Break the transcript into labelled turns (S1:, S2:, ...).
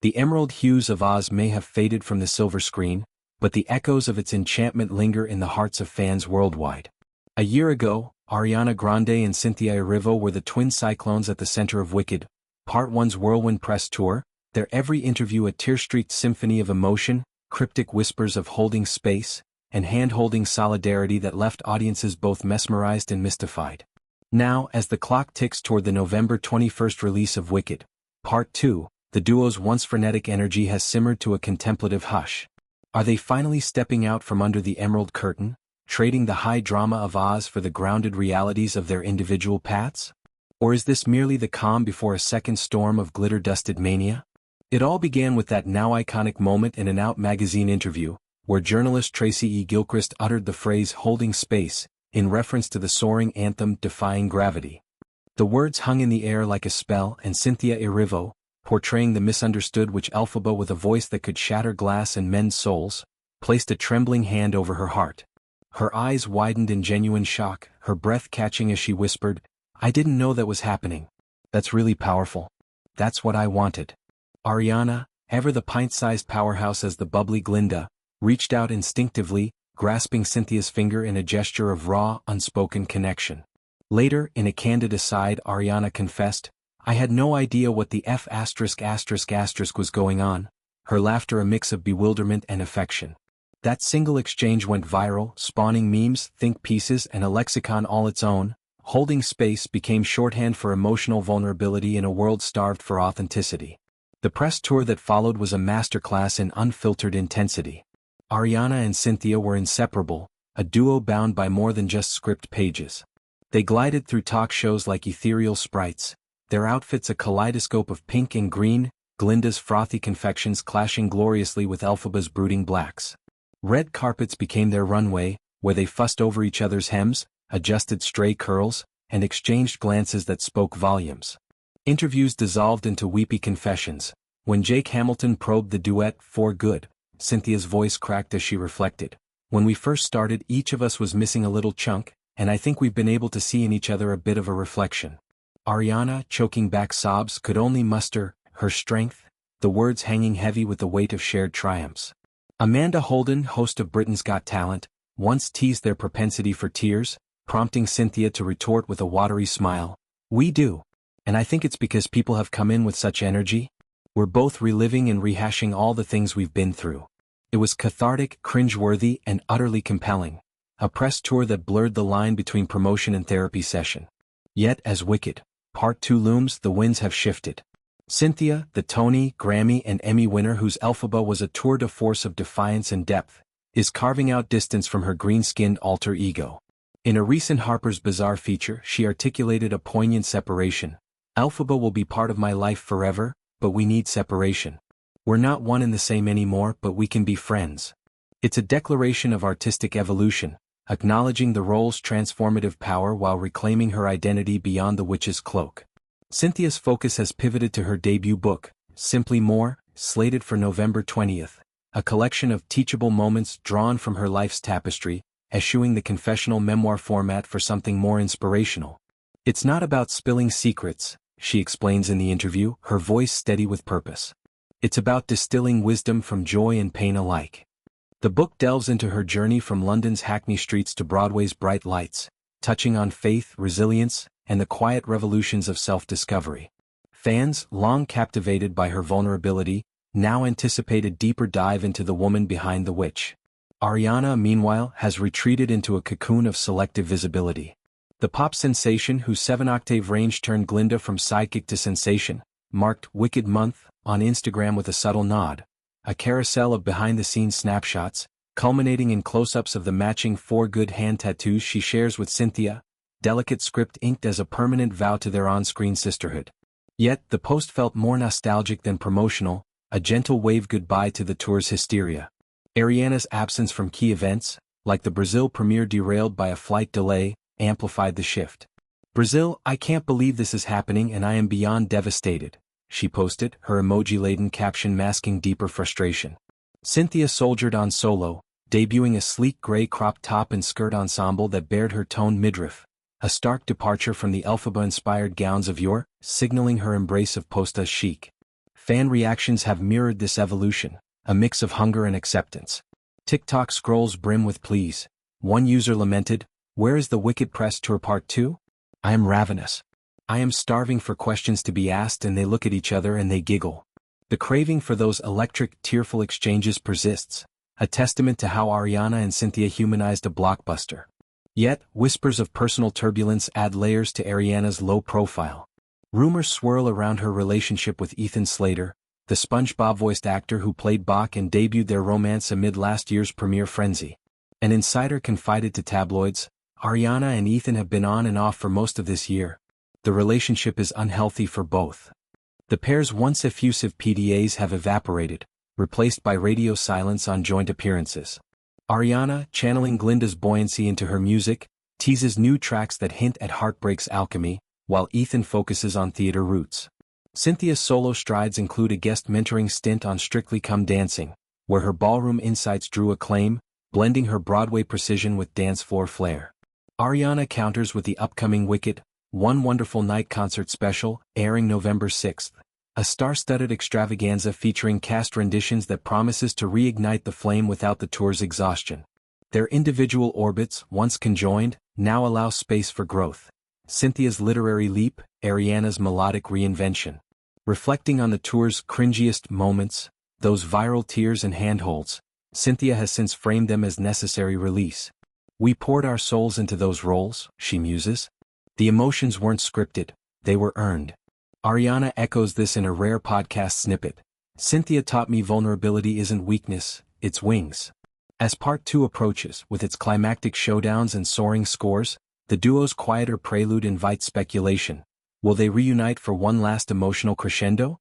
S1: The emerald hues of Oz may have faded from the silver screen, but the echoes of its enchantment linger in the hearts of fans worldwide. A year ago, Ariana Grande and Cynthia Erivo were the twin cyclones at the center of Wicked, Part 1's whirlwind press tour, their every interview a tear-streaked symphony of emotion, cryptic whispers of holding space, and hand-holding solidarity that left audiences both mesmerized and mystified. Now, as the clock ticks toward the November 21st release of Wicked, Part 2, the duo's once frenetic energy has simmered to a contemplative hush. Are they finally stepping out from under the emerald curtain, trading the high drama of Oz for the grounded realities of their individual paths? Or is this merely the calm before a second storm of glitter-dusted mania? It all began with that now iconic moment in an Out magazine interview, where journalist Tracy E. Gilchrist uttered the phrase "holding space," in reference to the soaring anthem "Defying Gravity." The words hung in the air like a spell, and Cynthia Erivo, portraying the misunderstood witch Elphaba with a voice that could shatter glass and mend souls, placed a trembling hand over her heart. Her eyes widened in genuine shock, her breath catching as she whispered, "I didn't know that was happening. That's really powerful. That's what I wanted." Ariana, ever the pint-sized powerhouse as the bubbly Glinda, reached out instinctively, grasping Cynthia's finger in a gesture of raw, unspoken connection. Later, in a candid aside, Ariana confessed, "I had no idea what the F*** was going on," her laughter a mix of bewilderment and affection. That single exchange went viral, spawning memes, think pieces, and a lexicon all its own. Holding space became shorthand for emotional vulnerability in a world starved for authenticity. The press tour that followed was a masterclass in unfiltered intensity. Ariana and Cynthia were inseparable, a duo bound by more than just script pages. They glided through talk shows like ethereal sprites, their outfits a kaleidoscope of pink and green, Glinda's frothy confections clashing gloriously with Elphaba's brooding blacks. Red carpets became their runway, where they fussed over each other's hems, adjusted stray curls, and exchanged glances that spoke volumes. Interviews dissolved into weepy confessions. When Jake Hamilton probed the duet "For Good," Cynthia's voice cracked as she reflected. "When we first started, each of us was missing a little chunk, and I think we've been able to see in each other a bit of a reflection." Ariana, choking back sobs, could only muster her strength, the words hanging heavy with the weight of shared triumphs. Amanda Holden, host of Britain's Got Talent, once teased their propensity for tears, prompting Cynthia to retort with a watery smile, "We do. And I think it's because people have come in with such energy. We're both reliving and rehashing all the things we've been through." It was cathartic, cringeworthy, and utterly compelling. A press tour that blurred the line between promotion and therapy session. Yet, as Wicked, Part 2 looms, the winds have shifted. Cynthia, the Tony, Grammy, and Emmy winner whose Elphaba was a tour de force of defiance and depth, is carving out distance from her green-skinned alter ego. In a recent Harper's Bazaar feature, she articulated a poignant separation. "Elphaba will be part of my life forever, but we need separation. We're not one and the same anymore, but we can be friends." It's a declaration of artistic evolution, acknowledging the role's transformative power while reclaiming her identity beyond the witch's cloak. Cynthia's focus has pivoted to her debut book, Simply More, slated for November 20th, a collection of teachable moments drawn from her life's tapestry, eschewing the confessional memoir format for something more inspirational. "It's not about spilling secrets," she explains in the interview, her voice steady with purpose. "It's about distilling wisdom from joy and pain alike." The book delves into her journey from London's Hackney streets to Broadway's bright lights, touching on faith, resilience, and the quiet revolutions of self-discovery. Fans, long captivated by her vulnerability, now anticipate a deeper dive into the woman behind the witch. Ariana, meanwhile, has retreated into a cocoon of selective visibility. The pop sensation whose 7-octave range turned Glinda from sidekick to sensation, marked Wicked Month on Instagram with a subtle nod, a carousel of behind-the-scenes snapshots, culminating in close-ups of the matching "For Good" hand tattoos she shares with Cynthia, delicate script inked as a permanent vow to their on-screen sisterhood. Yet, the post felt more nostalgic than promotional, a gentle wave goodbye to the tour's hysteria. Ariana's absence from key events, like the Brazil premiere derailed by a flight delay, amplified the shift. "Brazil, I can't believe this is happening and I am beyond devastated," she posted, her emoji-laden caption masking deeper frustration. Cynthia soldiered on solo, debuting a sleek gray crop top and skirt ensemble that bared her toned midriff, a stark departure from the Elphaba-inspired gowns of yore, signaling her embrace of posta chic. Fan reactions have mirrored this evolution, a mix of hunger and acceptance. TikTok scrolls brim with pleas. One user lamented, "Where is the Wicked Press Tour Part 2? I am ravenous. I am starving for questions to be asked," and they look at each other and they giggle. The craving for those electric, tearful exchanges persists, a testament to how Ariana and Cynthia humanized a blockbuster. Yet, whispers of personal turbulence add layers to Ariana's low profile. Rumors swirl around her relationship with Ethan Slater, the SpongeBob-voiced actor who played Bach, and debuted their romance amid last year's premiere frenzy. An insider confided to tabloids, "Ariana and Ethan have been on and off for most of this year. The relationship is unhealthy for both." The pair's once effusive PDAs have evaporated, replaced by radio silence on joint appearances. Ariana, channeling Glinda's buoyancy into her music, teases new tracks that hint at heartbreak's alchemy, while Ethan focuses on theater roots. Cynthia's solo strides include a guest mentoring stint on Strictly Come Dancing, where her ballroom insights drew acclaim, blending her Broadway precision with dance floor flair. Ariana counters with the upcoming Wicked, One Wonderful Night concert special, airing November 6th, a star-studded extravaganza featuring cast renditions that promises to reignite the flame without the tour's exhaustion. Their individual orbits, once conjoined, now allow space for growth. Cynthia's literary leap, Ariana's melodic reinvention. Reflecting on the tour's cringiest moments, those viral tears and handholds, Cynthia has since framed them as necessary release. "We poured our souls into those roles," she muses. "The emotions weren't scripted, they were earned." Ariana echoes this in a rare podcast snippet. "Cynthia taught me vulnerability isn't weakness, it's wings." As Part 2 approaches, with its climactic showdowns and soaring scores, the duo's quieter prelude invites speculation. Will they reunite for one last emotional crescendo?